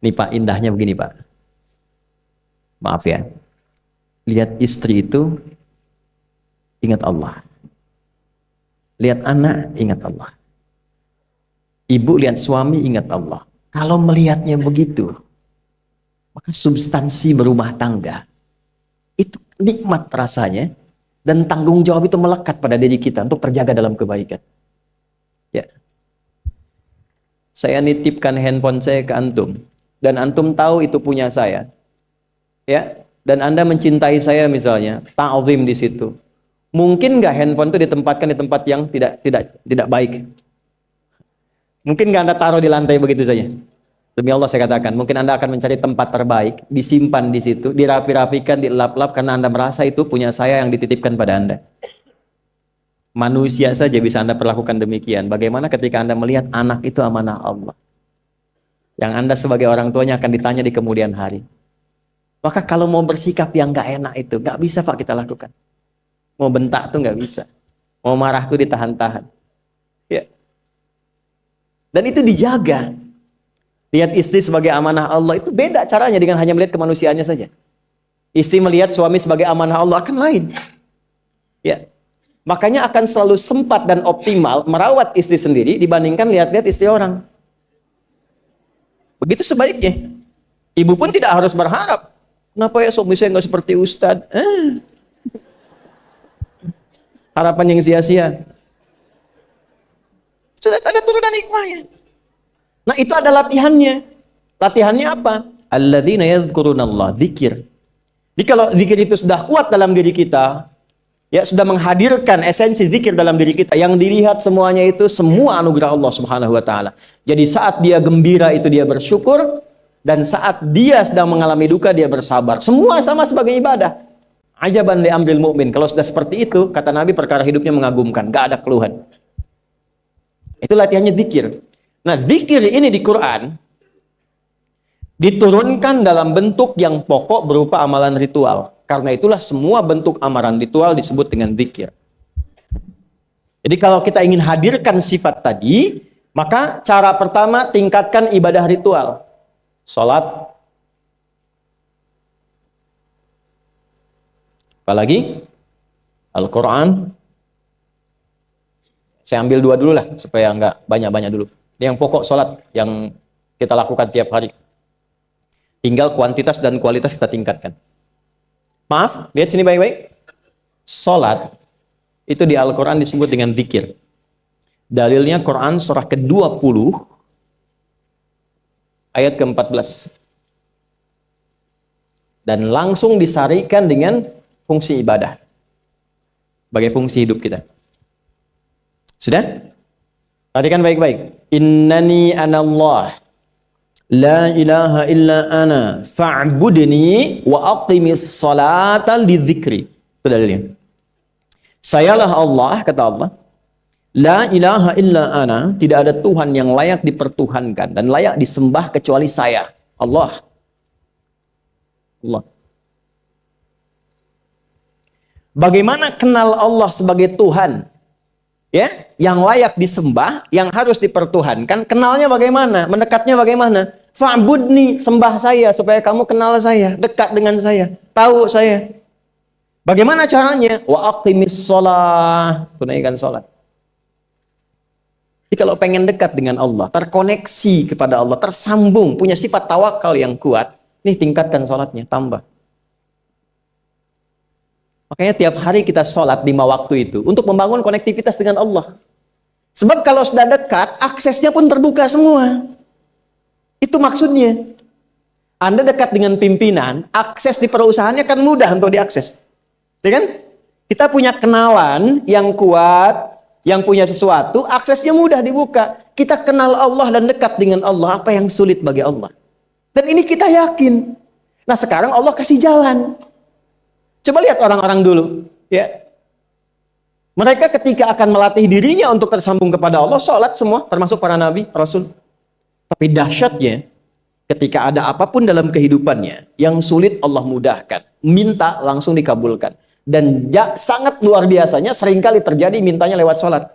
Nih Pak, indahnya begini Pak. Maaf ya. Lihat istri itu, ingat Allah. Lihat anak, ingat Allah. Ibu lihat suami, ingat Allah. Kalau melihatnya begitu, maka substansi berumah tangga itu nikmat rasanya, dan tanggung jawab itu melekat pada diri kita untuk terjaga dalam kebaikan. Ya. Saya nitipkan handphone saya ke antum, dan antum tahu itu punya saya. Ya, dan Anda mencintai saya misalnya, ta'zim di situ. Mungkin nggak handphone itu ditempatkan di tempat yang tidak baik? Mungkin nggak Anda taruh di lantai begitu saja? Demi Allah saya katakan, mungkin Anda akan mencari tempat terbaik, disimpan di situ, dirapi-rapikan, dilap-lap, karena Anda merasa itu punya saya yang dititipkan pada Anda. Manusia saja bisa Anda perlakukan demikian. Bagaimana ketika Anda melihat anak itu amanah Allah, yang Anda sebagai orang tuanya akan ditanya di kemudian hari. Maka kalau mau bersikap yang nggak enak itu, nggak bisa Pak kita lakukan. Mau bentak tuh nggak bisa. Mau marah tuh ditahan-tahan. Ya. Dan itu dijaga. Lihat istri sebagai amanah Allah itu beda caranya dengan hanya melihat kemanusiaannya saja. Istri melihat suami sebagai amanah Allah akan lain. Ya. Makanya akan selalu sempat dan optimal merawat istri sendiri dibandingkan lihat-lihat istri orang. Begitu sebaiknya. Ibu pun tidak harus berharap, kenapa ya suami saya nggak seperti Ustadz? Harapan yang sia-sia. Sudah ada turunan hikmahnya. Nah itu ada latihannya. Latihannya apa? Alladzina yadhkurunallah, zikir. Jadi kalau zikir itu sudah kuat dalam diri kita, ya sudah menghadirkan esensi zikir dalam diri kita, yang dilihat semuanya itu semua anugerah Allah Subhanahu wa taala. Jadi saat dia gembira itu dia bersyukur, dan saat dia sedang mengalami duka dia bersabar. Semua sama sebagai ibadah. Ajaban li amril mu'min. Kalau sudah seperti itu, kata Nabi, perkara hidupnya mengagumkan, gak ada keluhan. Itu latihannya zikir. Nah, zikir ini di Quran diturunkan dalam bentuk yang pokok berupa amalan ritual. Karena itulah semua bentuk amalan ritual disebut dengan zikir. Jadi kalau kita ingin hadirkan sifat tadi, maka cara pertama tingkatkan ibadah ritual. Salat. Apalagi? Al-Quran. Saya ambil dua dulu lah, supaya nggak banyak-banyak dulu. Yang pokok salat yang kita lakukan tiap hari. Tinggal kuantitas dan kualitas kita tingkatkan. Maaf, lihat sini baik-baik. Salat itu di Al-Quran disebut dengan zikir. Dalilnya Quran surah ke-20 ayat ke-14. Dan langsung disarikan dengan fungsi ibadah sebagai fungsi hidup kita. Sudah? Perhatikan baik-baik. Innani anallah la ilaha illa ana fa'budni wa aqimis salata lidzikri. Itu dalilnya. Sayalah Allah, kata Allah. La ilaha illa ana, tidak ada Tuhan yang layak dipertuhankan dan layak disembah kecuali saya, Allah. Allah. Bagaimana kenal Allah sebagai Tuhan? Ya, yang layak disembah, yang harus dipertuhankan, kenalnya bagaimana? Mendekatnya bagaimana? Fa'budni, sembah saya supaya kamu kenal saya, dekat dengan saya, tahu saya. Bagaimana caranya? Wa aqimis shalah, tunaikan salat. Jadi kalau pengen dekat dengan Allah, terkoneksi kepada Allah, tersambung, punya sifat tawakal yang kuat, nih tingkatkan salatnya, tambah. Makanya tiap hari kita sholat 5 waktu itu untuk membangun konektivitas dengan Allah. Sebab kalau sudah dekat, aksesnya pun terbuka semua. Itu maksudnya. Anda dekat dengan pimpinan, akses di perusahaannya kan mudah untuk diakses. Ya kan? Kita punya kenalan yang kuat, yang punya sesuatu, aksesnya mudah dibuka. Kita kenal Allah dan dekat dengan Allah, apa yang sulit bagi Allah. Dan ini kita yakin. Nah sekarang Allah kasih jalan. Coba lihat orang-orang dulu, ya. Mereka ketika akan melatih dirinya untuk tersambung kepada Allah, sholat semua, termasuk para nabi, rasul. Tapi dahsyatnya, ketika ada apapun dalam kehidupannya yang sulit Allah mudahkan, minta langsung dikabulkan. Dan sangat luar biasanya, seringkali terjadi mintanya lewat sholat.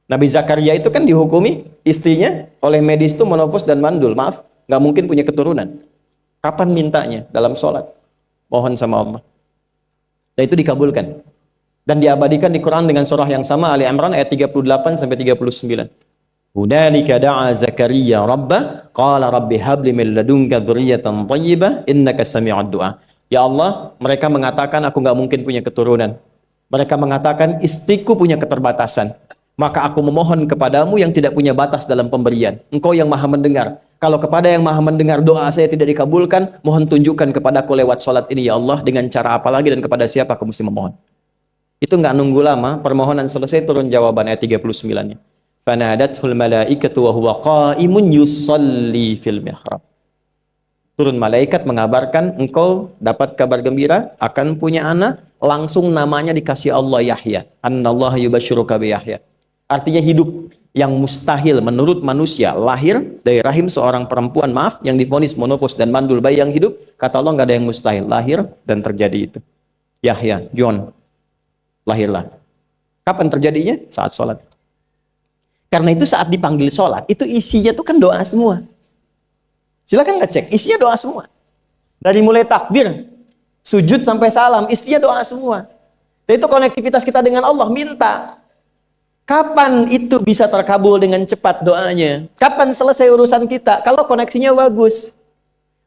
Nabi Zakaria itu kan dihukumi istrinya oleh medis itu menopause dan mandul. Maaf, nggak mungkin punya keturunan. Kapan mintanya? Dalam sholat. Mohon sama Allah. Dan itu dikabulkan. Dan diabadikan di Quran dengan surah yang sama, Ali Imran ayat 38 sampai 39. Hunalika da'a Zakaria rabbah qala rabbi habli min ladunka dzurriyyatan thayyibah innaka sami'ud du'a. Ya Allah, mereka mengatakan aku nggak mungkin punya keturunan. Mereka mengatakan istriku punya keterbatasan. Maka aku memohon kepadamu yang tidak punya batas dalam pemberian. Engkau yang maha mendengar. Kalau kepada yang maha mendengar doa saya tidak dikabulkan, mohon tunjukkan kepadaku lewat sholat ini ya Allah, dengan cara apa lagi dan kepada siapa aku mesti memohon. Itu nggak nunggu lama, permohonan selesai turun jawaban ayat 39-nya. Fanadathul malaikatu wa huwa qa'imun yusalli fil mihrab. Turun malaikat mengabarkan engkau dapat kabar gembira akan punya anak, langsung namanya dikasih Allah Yahya. Annallaha yubasyiruka bi Yahya. Artinya hidup yang mustahil menurut manusia, lahir dari rahim seorang perempuan, maaf, yang divonis monopause dan mandul, bayi yang hidup, kata Allah nggak ada yang mustahil, lahir dan terjadi itu. Yahya, John, lahirlah. Kapan terjadinya? Saat sholat. Karena itu saat dipanggil sholat, itu isinya tuh kan doa semua. Silakan ngecek, isinya doa semua. Dari mulai takbir, sujud sampai salam, isinya doa semua. Dan itu konektivitas kita dengan Allah, minta. Kapan itu bisa terkabul dengan cepat doanya? Kapan selesai urusan kita? Kalau koneksinya bagus.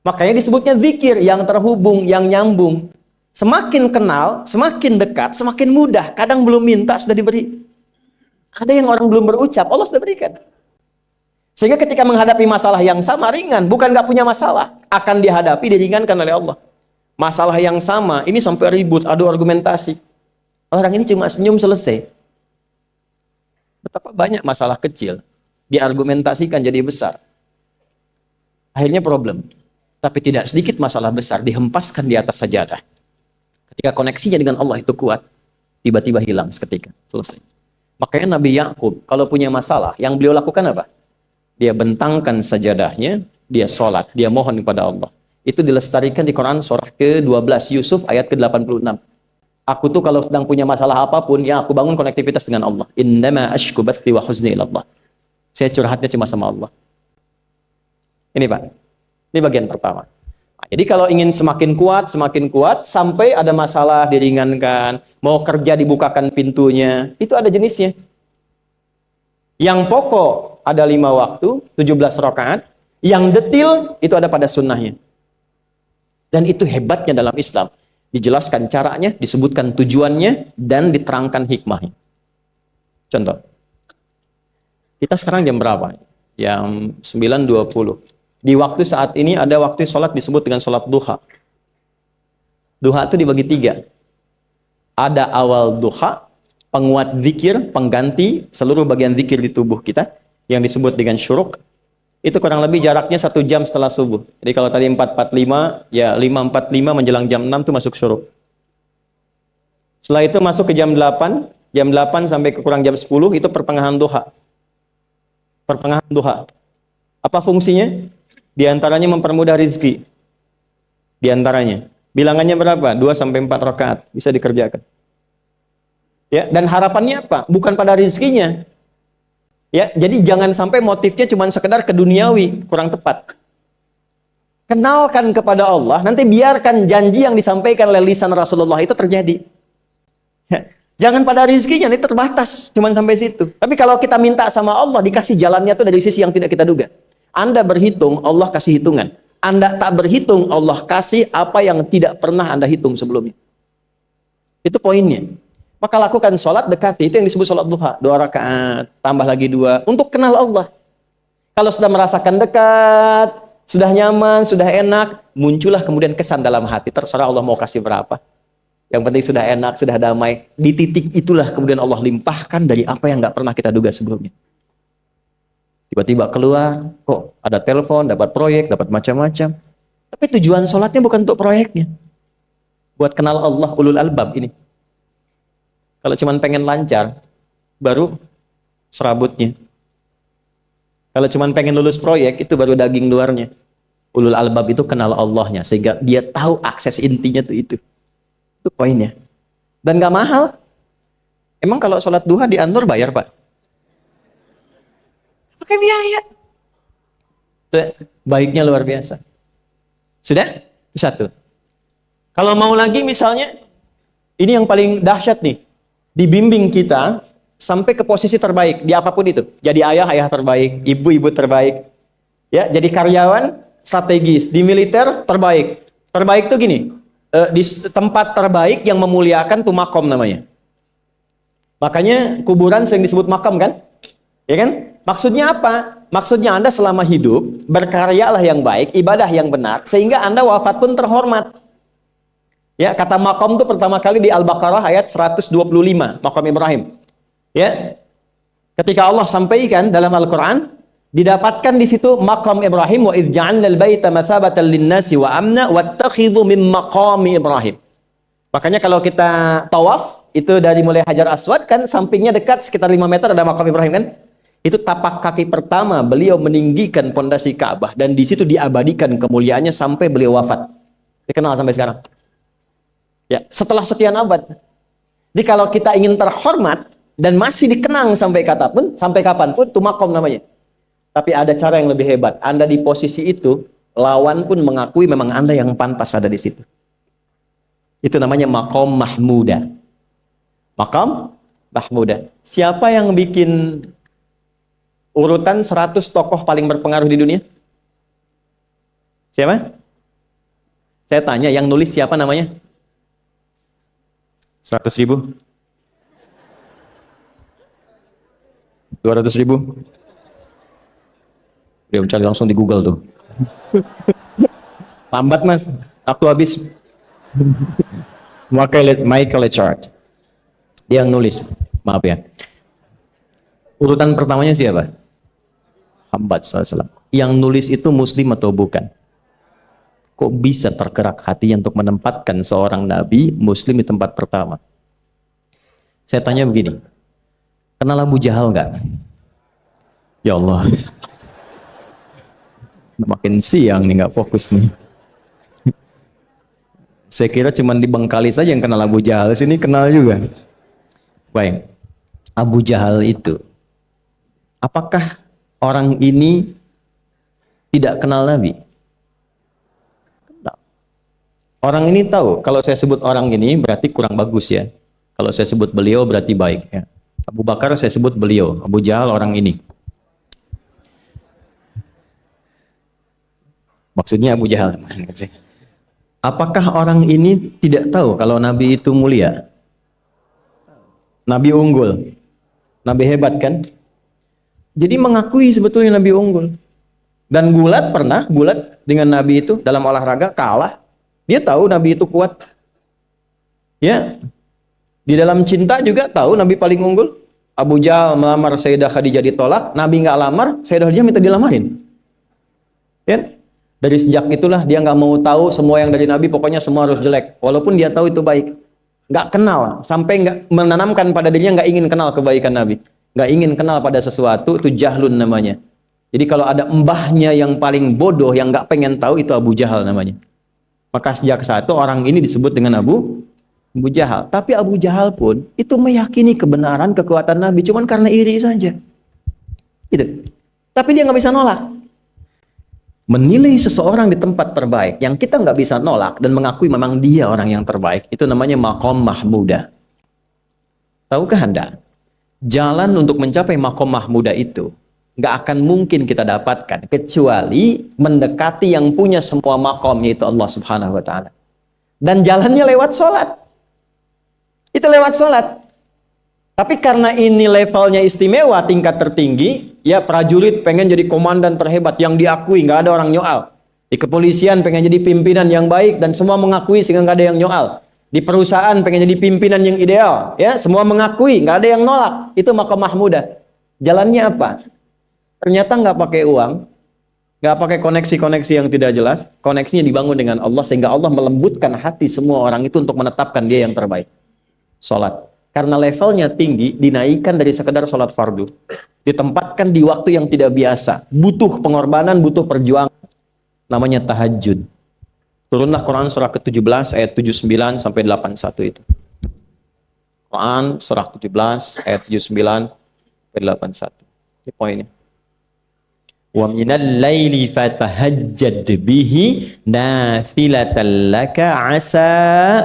Makanya disebutnya zikir, yang terhubung, yang nyambung. Semakin kenal, semakin dekat, semakin mudah. Kadang belum minta, sudah diberi. Ada yang orang belum berucap, Allah sudah berikan. Sehingga ketika menghadapi masalah yang sama, ringan. Bukan nggak punya masalah. Akan dihadapi, diringankan oleh Allah. Masalah yang sama, ini sampai ribut, adu argumentasi. Orang ini cuma senyum, selesai. Betapa banyak masalah kecil diargumentasikan jadi besar. Akhirnya problem. Tapi tidak sedikit masalah besar dihempaskan di atas sajadah. Ketika koneksinya dengan Allah itu kuat, tiba-tiba hilang seketika. Selesai. Makanya Nabi Yakub kalau punya masalah, yang beliau lakukan apa? Dia bentangkan sajadahnya, dia sholat, dia mohon kepada Allah. Itu dilestarikan di Quran surah ke-12 Yusuf ayat ke-86. Aku tuh kalau sedang punya masalah apapun, ya aku bangun konektivitas dengan Allah. Innama ashku bathi wa huzni ilallah. Saya curhatnya cuma sama Allah. Ini Pak, ini bagian pertama. Nah, jadi kalau ingin semakin kuat, sampai ada masalah diringankan, mau kerja dibukakan pintunya, itu ada jenisnya. Yang pokok ada 5 waktu, 17 rakaat. Yang detil itu ada pada sunnahnya. Dan itu hebatnya dalam Islam. Dijelaskan caranya, disebutkan tujuannya, dan diterangkan hikmahnya. Contoh. Kita sekarang jam berapa? Jam 9.20. Di waktu saat ini ada waktu sholat disebut dengan sholat duha. Duha itu dibagi 3. Ada awal duha, penguat zikir, pengganti seluruh bagian zikir di tubuh kita, yang disebut dengan syuruk. Itu kurang lebih jaraknya 1 jam setelah subuh. Jadi kalau tadi 4.45, ya 5.45 menjelang jam 6 itu masuk syuruk. Setelah itu masuk ke jam 8 sampai ke kurang jam 10 itu pertengahan duha. Pertengahan duha. Apa fungsinya? Di antaranya mempermudah rizki. Di antaranya. Bilangannya berapa? 2 sampai 4 rakaat bisa dikerjakan. Ya, dan harapannya apa? Bukan pada rizkinya. Ya, jadi jangan sampai motifnya cuma sekedar keduniawi, kurang tepat. Kenalkan kepada Allah, nanti biarkan janji yang disampaikan oleh lisan Rasulullah itu terjadi. Ya, jangan pada rizkinya, ini terbatas, cuma sampai situ. Tapi kalau kita minta sama Allah, dikasih jalannya itu dari sisi yang tidak kita duga. Anda berhitung, Allah kasih hitungan. Anda tak berhitung, Allah kasih apa yang tidak pernah Anda hitung sebelumnya. Itu poinnya. Maka lakukan sholat, dekati. Itu yang disebut sholat duha. 2 rakaat, tambah lagi 2. Untuk kenal Allah. Kalau sudah merasakan dekat, sudah nyaman, sudah enak, muncullah kemudian kesan dalam hati. Terserah Allah mau kasih berapa. Yang penting sudah enak, sudah damai. Di titik itulah kemudian Allah limpahkan dari apa yang nggak pernah kita duga sebelumnya. Tiba-tiba keluar, kok ada telepon, dapat proyek, dapat macam-macam. Tapi tujuan sholatnya bukan untuk proyeknya. Buat kenal Allah, ulul albab ini. Kalau cuma pengen lancar, baru serabutnya. Kalau cuma pengen lulus proyek, itu baru daging luarnya. Ulul albab itu kenal Allahnya, sehingga dia tahu akses intinya tuh itu. Itu poinnya. Dan gak mahal. Emang kalau sholat duha di Anur bayar Pak? Pakai biaya. Baiknya luar biasa. Sudah? Satu. Kalau mau lagi misalnya, ini yang paling dahsyat nih. Dibimbing kita sampai ke posisi terbaik di apapun itu. Jadi ayah terbaik, ibu terbaik. Ya, jadi karyawan strategis, di militer terbaik. Terbaik tuh gini, di tempat terbaik yang memuliakan tuh makom namanya. Makanya kuburan sering disebut makam kan? Ya kan? Maksudnya apa? Maksudnya Anda selama hidup berkaryalah yang baik, ibadah yang benar, sehingga Anda wafat pun terhormat. Ya, kata makom itu pertama kali di Al-Baqarah ayat 125, makom Ibrahim. Ya. Ketika Allah sampaikan dalam Al-Qur'an, didapatkan di situ makom Ibrahim, wa idz ja'alnal baita matsabatan lin-nasi wa amna wattakhidhu min maqami Ibrahim. Makanya kalau kita tawaf, itu dari mulai Hajar Aswad kan sampingnya dekat sekitar 5 meter ada makom Ibrahim kan? Itu tapak kaki pertama beliau meninggikan pondasi Ka'bah dan di situ diabadikan kemuliaannya sampai beliau wafat. Dikenal sampai sekarang. Ya, setelah sekian abad. Jadi kalau kita ingin terhormat dan masih dikenang sampai kapanpun, itu makom namanya. Tapi ada cara yang lebih hebat. Anda di posisi itu, lawan pun mengakui memang Anda yang pantas ada di situ. Itu namanya makom mahmuda. Makom mahmuda. Siapa yang bikin urutan 100 tokoh paling berpengaruh di dunia? Siapa? Saya tanya, yang nulis siapa namanya? 100.000? 200.000? Dia mencari langsung di Google tuh. Lambat mas, waktu habis. Michael Chart. Dia yang nulis, maaf ya. Urutan pertamanya siapa? Muhammad SAW. Yang nulis itu muslim atau bukan? Kok bisa tergerak hatinya untuk menempatkan seorang nabi muslim di tempat pertama? Saya tanya begini, kenal Abu Jahal nggak? Ya Allah, makin siang nih nggak fokus nih. Saya kira cuma di Bengkali saja yang kenal Abu Jahal, sini kenal juga. Baik, Abu Jahal itu, apakah orang ini tidak kenal Nabi? Orang ini tahu, kalau saya sebut orang ini berarti kurang bagus ya. Kalau saya sebut beliau berarti baik ya. Abu Bakar saya sebut beliau, Abu Jahal orang ini. Maksudnya Abu Jahal. Apakah orang ini tidak tahu kalau Nabi itu mulia? Nabi unggul. Nabi hebat kan? Jadi mengakui sebetulnya Nabi unggul. Dan gulat dengan Nabi itu dalam olahraga kalah. Dia tahu Nabi itu kuat. Ya. Di dalam cinta juga tahu Nabi paling unggul. Abu Jahal melamar Sayyidah Khadijah ditolak, Nabi nggak lamar, Sayyidah Khadijah minta dilamarin. Ya. Dari sejak itulah dia nggak mau tahu semua yang dari Nabi, pokoknya semua harus jelek. Walaupun dia tahu itu baik. Nggak kenal, sampai nggak menanamkan pada dirinya nggak ingin kenal kebaikan Nabi. Nggak ingin kenal pada sesuatu, itu jahlun namanya. Jadi kalau ada mbahnya yang paling bodoh, yang nggak pengen tahu, itu Abu Jahal namanya. Maka sejak saat itu orang ini disebut dengan Abu Jahal. Tapi Abu Jahal pun itu meyakini kebenaran, kekuatan Nabi, cuman karena iri saja. Gitu. Tapi dia nggak bisa nolak. Menilai seseorang di tempat terbaik yang kita nggak bisa nolak dan mengakui memang dia orang yang terbaik, itu namanya makom mahmuda. Tahukah Anda? Jalan untuk mencapai makom mahmuda itu nggak akan mungkin kita dapatkan kecuali mendekati yang punya semua makom, yaitu Allah Subhanahu wa Ta'ala. Dan jalannya lewat sholat. Itu lewat sholat. Tapi karena ini levelnya istimewa, tingkat tertinggi, ya prajurit pengen jadi komandan terhebat yang diakui, nggak ada orang nyoal. Di kepolisian pengen jadi pimpinan yang baik dan semua mengakui sehingga nggak ada yang nyoal. Di perusahaan pengen jadi pimpinan yang ideal, ya semua mengakui, nggak ada yang nolak. Itu makom mahmuda. Jalannya apa? Ternyata nggak pakai uang, nggak pakai koneksi-koneksi yang tidak jelas. Koneksinya dibangun dengan Allah sehingga Allah melembutkan hati semua orang itu untuk menetapkan dia yang terbaik. Sholat. Karena levelnya tinggi, dinaikkan dari sekedar sholat fardu. Ditempatkan di waktu yang tidak biasa. Butuh pengorbanan, butuh perjuangan. Namanya tahajud. Turunlah Quran surah ke-17 ayat 79 sampai 81 itu. Quran surah 17 ayat 79 sampai 81. Ini poinnya. Wa minal laili fatahajjad bihi nafilatan laka asa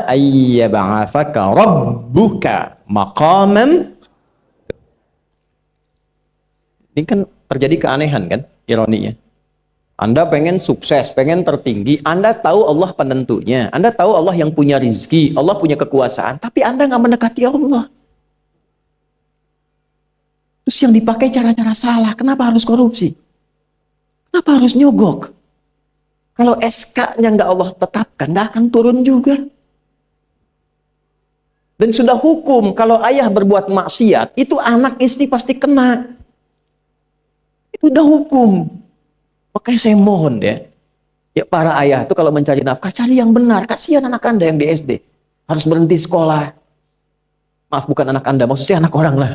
ayyab'atsaka rabbuka maqaman. Ini kan terjadi keanehan kan, ironinya. Anda pengen sukses, pengen tertinggi, Anda tahu Allah penentunya, Anda tahu Allah yang punya rizki, Allah punya kekuasaan, tapi Anda nggak mendekati Allah. Terus yang dipakai cara-cara salah, kenapa harus korupsi? Kenapa harus nyogok? Kalau SK-nya nggak Allah tetapkan, nggak akan turun juga. Dan sudah hukum, kalau ayah berbuat maksiat, itu anak istri pasti kena. Itu udah hukum. Makanya saya mohon ya para ayah itu kalau mencari nafkah, cari yang benar. Kasihan anak Anda yang di SD. Harus berhenti sekolah. Maaf, bukan anak Anda, maksudnya anak orang lah.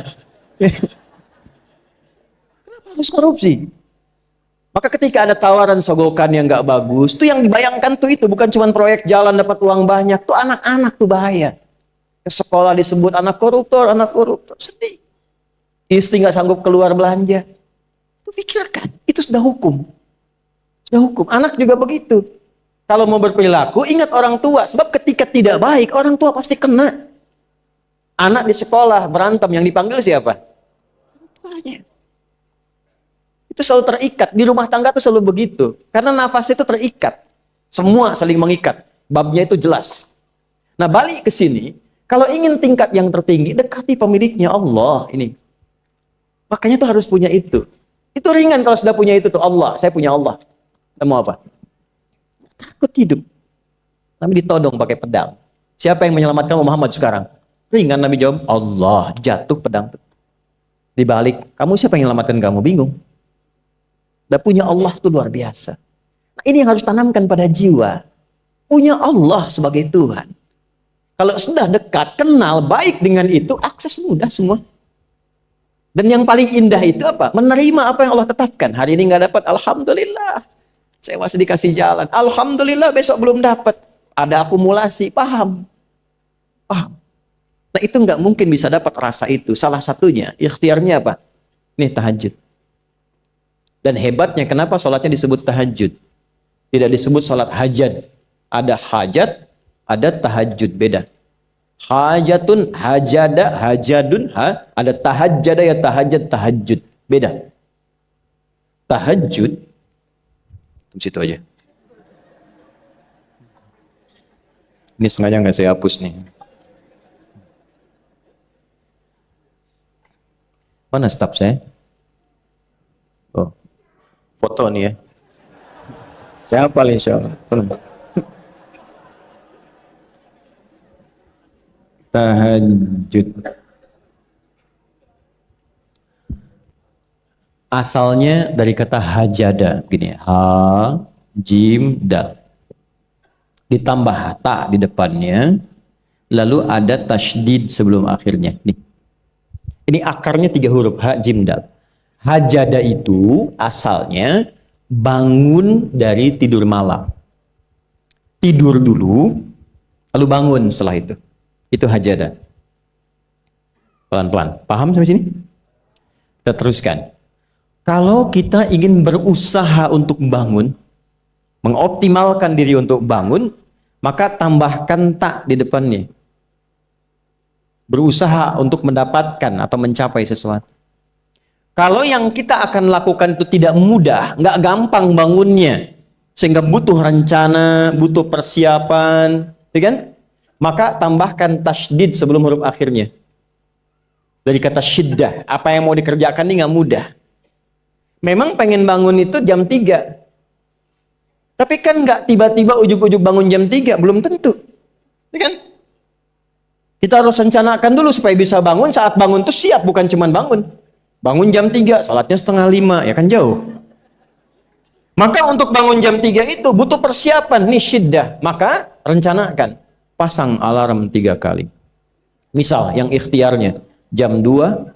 Kenapa harus korupsi? Maka ketika ada tawaran sogokan yang nggak bagus, tuh yang dibayangkan tuh itu bukan cuma proyek jalan dapat uang banyak, tuh anak-anak tuh bahaya. Ke sekolah disebut anak koruptor, sedih. Istri nggak sanggup keluar belanja. Itu pikirkan, itu sudah hukum. Sudah hukum. Anak juga begitu. Kalau mau berperilaku, ingat orang tua. Sebab ketika tidak baik, orang tua pasti kena. Anak di sekolah berantem, yang dipanggil siapa? Tuanya. Itu selalu terikat. Di rumah tangga itu selalu begitu. Karena nafas itu terikat. Semua saling mengikat. Babnya itu jelas. Nah, balik ke sini. Kalau ingin tingkat yang tertinggi, dekati pemiliknya Allah. Ini. Makanya tuh harus punya itu. Itu ringan kalau sudah punya itu tuh Allah. Saya punya Allah. Kita mau apa? Takut hidup. Nabi ditodong pakai pedang. Siapa yang menyelamatkan Muhammad sekarang? Ringan Nabi jawab, Allah. Jatuh pedang. Dibalik, kamu siapa yang menyelamatkan kamu? Bingung. Dan punya Allah itu luar biasa. Nah, ini yang harus tanamkan pada jiwa. Punya Allah sebagai Tuhan. Kalau sudah dekat, kenal, baik dengan itu, akses mudah semua. Dan yang paling indah itu apa? Menerima apa yang Allah tetapkan. Hari ini nggak dapat, alhamdulillah. Saya masih dikasih jalan. Alhamdulillah, besok belum dapat. Ada akumulasi, paham. Paham. Nah, itu nggak mungkin bisa dapat rasa itu. Salah satunya, ikhtiarnya apa? Nih, tahajud. Dan hebatnya, kenapa sholatnya disebut tahajud? Tidak disebut sholat hajat. Ada hajat, ada tahajud, beda. Hajatun, hajada, hajadun, ada tahajjada ya tahajjud, tahajud. Beda. Tahajud, di situ aja. Ini sengaja nggak saya hapus nih. Mana staf saya? Oh, foto nih ya. Saya hafal insya Allah. Tahajud. Asalnya dari kata hajada, gini, ha, jim, dal. Ditambah ta di depannya, lalu ada tasydid sebelum akhirnya. Nih. Ini akarnya 3 huruf, ha, jim, dal. Hajada itu asalnya bangun dari tidur malam. Tidur dulu, lalu bangun setelah itu. Itu hajada. Pelan-pelan. Paham sampai sini? Kita teruskan. Kalau kita ingin berusaha untuk bangun, mengoptimalkan diri untuk bangun, maka tambahkan tak di depannya. Berusaha untuk mendapatkan atau mencapai sesuatu. Kalau yang kita akan lakukan itu tidak mudah, nggak gampang bangunnya, sehingga butuh rencana, butuh persiapan, ya kan? Maka tambahkan tasydid sebelum huruf akhirnya. Dari kata syiddah, apa yang mau dikerjakan ini nggak mudah. Memang pengen bangun itu jam 3. Tapi kan nggak tiba-tiba ujuk-ujuk bangun jam 3, belum tentu. Ya kan? Kita harus rencanakan dulu supaya bisa bangun, saat bangun tuh siap, bukan cuma bangun. Bangun jam 3, salatnya 4:30, ya kan jauh. Maka untuk bangun jam 3 itu butuh persiapan, nih syiddah. Maka rencanakan. Pasang alarm 3 kali. Misal yang ikhtiarnya jam 2,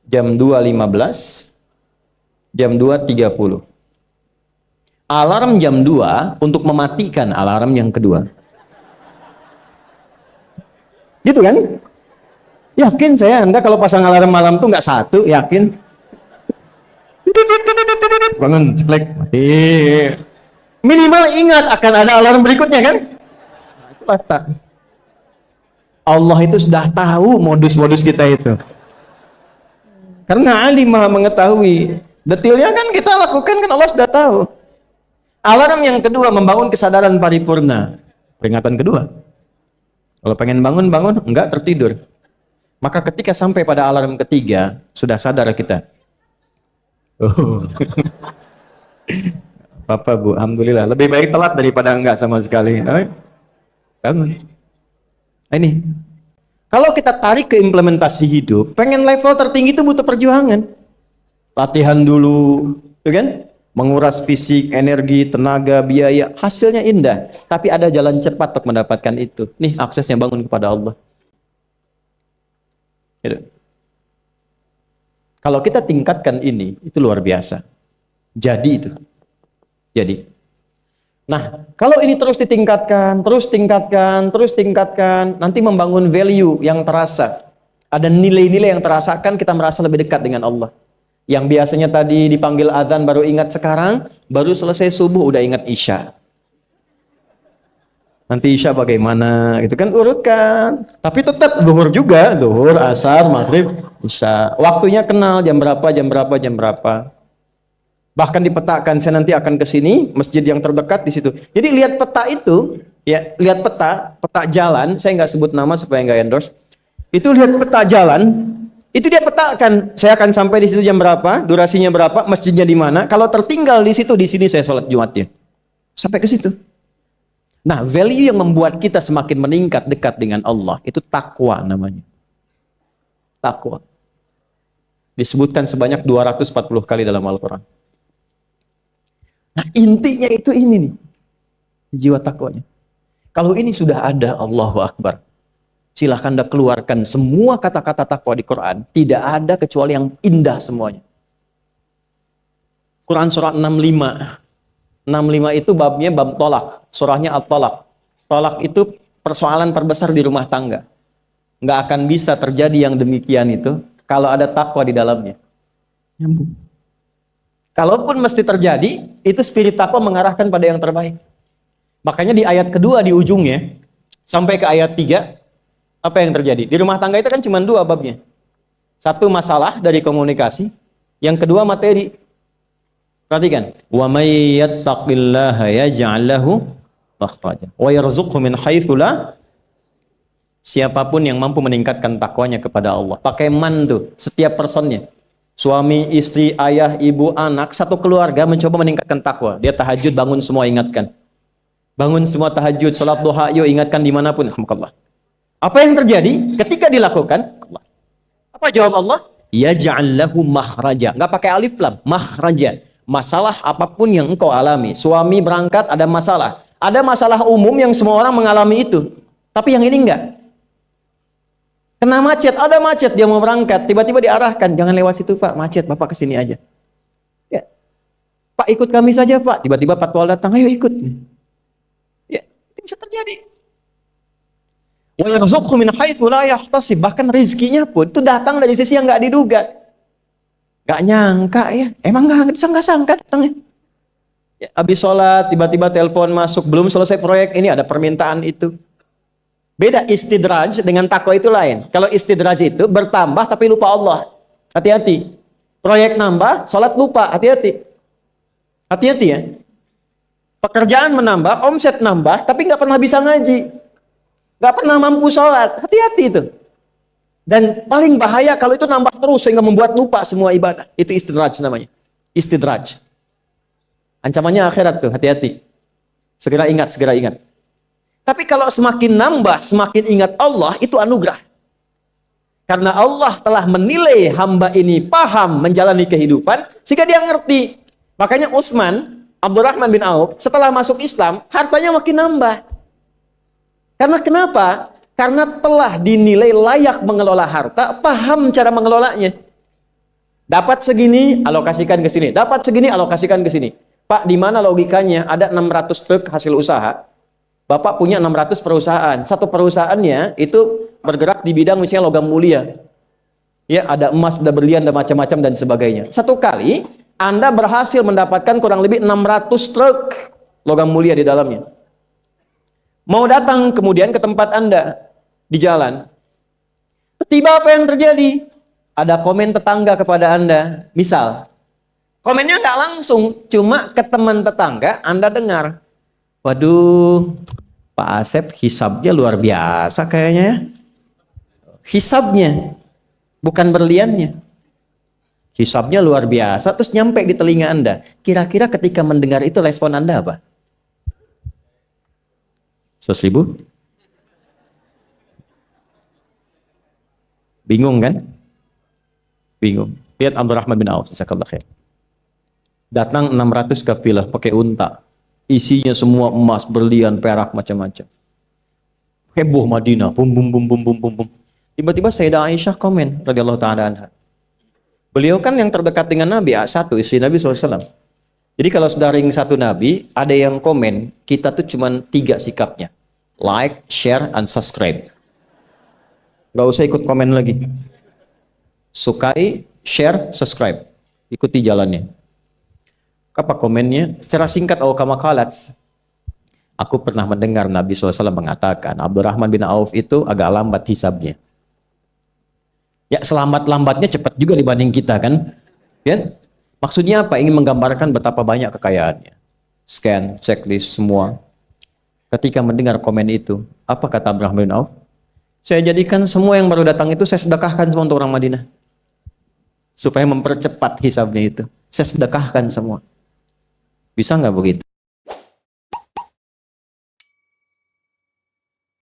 jam 2.15, jam 2.30. Alarm jam 2 untuk mematikan alarm yang kedua. Gitu kan? Yakin saya Anda kalau pasang alarm malam tuh nggak 1, yakin? Bangun, ceklek, mati. Minimal ingat akan ada alarm berikutnya kan? Nah, itulah tak. Allah itu sudah tahu modus-modus kita itu. Karena alim maha mengetahui. Detailnya kan kita lakukan kan Allah sudah tahu. Alarm yang kedua, membangun kesadaran paripurna. Peringatan kedua. Kalau pengen bangun, enggak tertidur. Maka ketika sampai pada alarm ketiga, sudah sadar kita. Oh. Bapak, Bu, alhamdulillah. Lebih baik telat daripada enggak sama sekali. Bangun. Nah, ini. Kalau kita tarik ke implementasi hidup, pengen level tertinggi itu butuh perjuangan. Latihan dulu, kan? Menguras fisik, energi, tenaga, biaya, hasilnya indah. Tapi ada jalan cepat untuk mendapatkan itu. Nih aksesnya, bangun kepada Allah. Gitu. Kalau kita tingkatkan ini, itu luar biasa. Jadi itu. Jadi. Nah, kalau ini terus ditingkatkan, terus tingkatkan, nanti membangun value yang terasa. Ada nilai-nilai yang terasakan, kita merasa lebih dekat dengan Allah. Yang biasanya tadi dipanggil azan baru ingat sekarang, baru selesai subuh udah ingat isya. Nanti isya bagaimana? Gitu kan urutkan. Tapi tetap zuhur juga, zuhur, asar, maghrib, isya. Waktunya kenal jam berapa. Bahkan dipetakan, saya nanti akan ke sini, masjid yang terdekat di situ. Jadi lihat peta itu, ya, lihat peta jalan, saya nggak sebut nama supaya nggak endorse. Itu lihat peta jalan. Itu dia petakan, saya akan sampai di situ jam berapa, durasinya berapa, masjidnya di mana. Kalau tertinggal di situ, di sini saya sholat Jumatnya. Sampai ke situ. Nah, value yang membuat kita semakin meningkat dekat dengan Allah, itu takwa namanya. Takwa. Disebutkan sebanyak 240 kali dalam Al-Quran. Nah, intinya itu ini nih. Jiwa takwanya. Kalau ini sudah ada, Allahu Akbar. Silahkan Anda keluarkan semua kata-kata takwa di Quran. Tidak ada kecuali yang indah semuanya. Quran surah 65. 65 itu babnya bab tolak. Surahnya At-Tolak. Tolak itu persoalan terbesar di rumah tangga. Nggak akan bisa terjadi yang demikian itu kalau ada takwa di dalamnya. Nyambung. Kalaupun mesti terjadi, itu spirit takwa mengarahkan pada yang terbaik. Makanya di ayat kedua di ujungnya, sampai ke ayat 3, apa yang terjadi? Di rumah tangga itu kan cuma 2 babnya. Satu masalah dari komunikasi, yang kedua materi. Perhatikan. Wa may yattaqillaha yaj'al lahu makhraja wa yarzuqhu min haitsu la. Siapapun yang mampu meningkatkan takwanya kepada Allah. Pakai man tuh, setiap personnya. Suami, istri, ayah, ibu, anak, satu keluarga mencoba meningkatkan takwa. Dia tahajud, bangun semua ingatkan. Bangun semua tahajud, salat duha, yuk ingatkan dimanapun. Alhamdulillah. Apa yang terjadi ketika dilakukan? Apa jawab Allah? Yaj'al lahu makhraja. Enggak pakai alif lam, makhraja. Masalah apapun yang engkau alami. Suami berangkat ada masalah. Ada masalah umum yang semua orang mengalami itu. Tapi yang ini enggak. Kena macet, ada macet, dia mau berangkat, tiba-tiba diarahkan, jangan lewat situ Pak, macet, Bapak kesini aja. Ya. Pak ikut kami saja Pak, tiba-tiba patwal datang, ayo ikut. Ya, itu bisa terjadi. Wa yarzuqhu min haitsu la yahtasib, bahkan rezekinya pun itu datang dari sisi yang nggak diduga. Nggak nyangka ya, emang nggak sangka datangnya. Ya, habis sholat, tiba-tiba telepon masuk, belum selesai proyek, ini ada permintaan itu. Beda istidraj dengan takwa itu lain. Kalau istidraj itu bertambah tapi lupa Allah. Hati-hati. Proyek nambah, sholat lupa. Hati-hati. Hati-hati ya. Pekerjaan menambah, omset nambah, tapi nggak pernah bisa ngaji. Nggak pernah mampu sholat. Hati-hati itu. Dan paling bahaya kalau itu nambah terus sehingga membuat lupa semua ibadah. Itu istidraj namanya. Istidraj. Ancamannya akhirat tuh, hati-hati. Segera ingat, segera ingat. Tapi kalau semakin nambah, semakin ingat Allah, itu anugerah. Karena Allah telah menilai hamba ini paham menjalani kehidupan, sehingga dia ngerti. Makanya Utsman, Abdurrahman bin Auf, setelah masuk Islam, hartanya makin nambah. Karena kenapa? Karena telah dinilai layak mengelola harta, paham cara mengelolanya. Dapat segini, alokasikan ke sini. Dapat segini, alokasikan ke sini. Pak, di mana logikanya? Ada 600 truk hasil usaha. Bapak punya 600 perusahaan. Satu perusahaannya itu bergerak di bidang misalnya logam mulia. Ya, ada emas, ada berlian, ada macam-macam dan sebagainya. Satu kali Anda berhasil mendapatkan kurang lebih 600 truk logam mulia di dalamnya. Mau datang kemudian ke tempat Anda di jalan. Tiba apa yang terjadi? Ada komen tetangga kepada Anda. Misal, komennya nggak langsung, cuma ke teman tetangga Anda dengar. Waduh, Pak Asep hisabnya luar biasa kayaknya ya. Hisabnya, bukan berliannya. Hisabnya luar biasa, terus nyampe di telinga Anda. Kira-kira ketika mendengar itu respon Anda apa? 100.000? Bingung kan? Bingung. Lihat Abdurrahman bin Auf, jazakallahu khair. Datang 600 kafilah pakai unta. Isinya semua emas, berlian, perak, macam-macam. Heboh Madinah, bum bum bum bum bum bum bum. Tiba-tiba Sayyidah Aisyah komen radhiyallahu taala anha. Beliau kan yang terdekat dengan Nabi, satu istri Nabi SAW. Jadi kalau sudah ring satu Nabi, ada yang komen, kita tuh cuma 3 sikapnya. Like, share, and subscribe. Gak usah ikut komen lagi. Sukai, share, subscribe. Ikuti jalannya. Apa komennya? Secara singkat, kama qalat. Aku pernah mendengar Nabi SAW mengatakan, Abdurrahman bin Auf itu agak lambat hisabnya. Ya, selambat-lambatnya cepat juga dibanding kita kan? Ya? Maksudnya apa? Ingin menggambarkan betapa banyak kekayaannya. Scan, checklist, semua. Ketika mendengar komen itu, apa kata Abdurrahman bin Auf? Saya jadikan semua yang baru datang itu saya sedekahkan semua untuk orang Madinah. Supaya mempercepat hisabnya itu. Saya sedekahkan semua. Bisa nggak begitu?